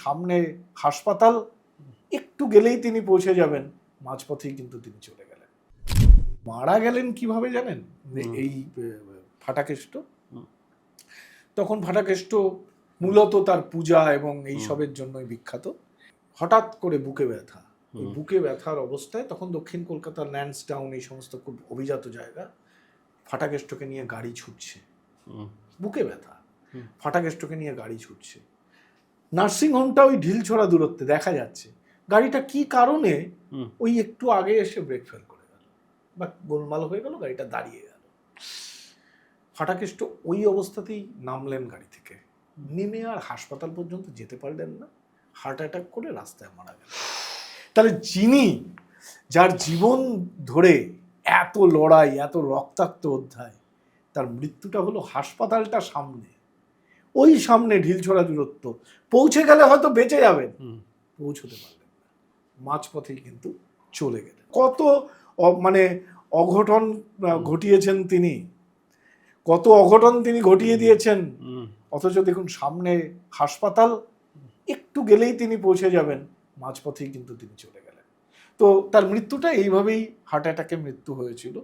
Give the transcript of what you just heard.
সামনে হাসপাতাল, একটু গেলেই তিনি পৌঁছে যাবেন, মাঝপথেই কিন্তু তিনি চলে গেলেন। মারা গেলেন কিভাবে জানেন? এই ফাটাকেষ্ট। তখন ফাটাকেষ্ট মূলত তার পূজা এবং এইসবের জন্যই বিখ্যাত। হঠাৎ করে বুকে ব্যথা, ওই বুকে ব্যথার অবস্থায়, তখন দক্ষিণ কলকাতার ল্যান্সডাউন এই সমস্ত খুব অভিজাত জায়গা, ফাটাকেষ্টকে নিয়ে গাড়ি ছুটছে, বুকে ব্যথা, ফাটাকেষ্টকে নিয়ে গাড়ি ছুটছে। নার্সিংহোমটা ওই ঢিলছড়া দূরত্বে দেখা যাচ্ছে। গাড়িটা কি কারণে ওই একটু আগে এসে ব্রেক ফেল করে গেল বা গোলমাল হয়ে গেল, গাড়িটা দাঁড়িয়ে গেল। ফাটাকেষ্ট ওই অবস্থাতেই নামলেন গাড়ি থেকে, নেমে আর হাসপাতাল পর্যন্ত যেতে পারলেন না, হার্ট অ্যাটাক করে রাস্তায় মারা গেলেন। তাহলে যিনি, যার জীবন ধরে এত লড়াই, এত রক্তাক্ত অধ্যায়, তার মৃত্যুটা হলো হাসপাতালটা সামনে, ওই সামনে ঢিলছড়া দূরত্ব, পৌঁছে গেলে হয়তো বেঁচে যাবেন, পৌঁছতে পারলেন না, মাঝপথেই কিন্তু চলে গেলেন। কত মানে অঘটন ঘটিয়েছেন তিনি, কত অঘটন তিনি ঘটিয়ে দিয়েছেন, অথচ দেখুন সামনে হাসপাতাল, একটু গেলেই তিনি পৌঁছে যাবেন, মাঝপথেই কিন্তু তিনি চলে গেলেন। তো তার মৃত্যুটা এইভাবেই হার্ট অ্যাটাকে মৃত্যু হয়েছিল।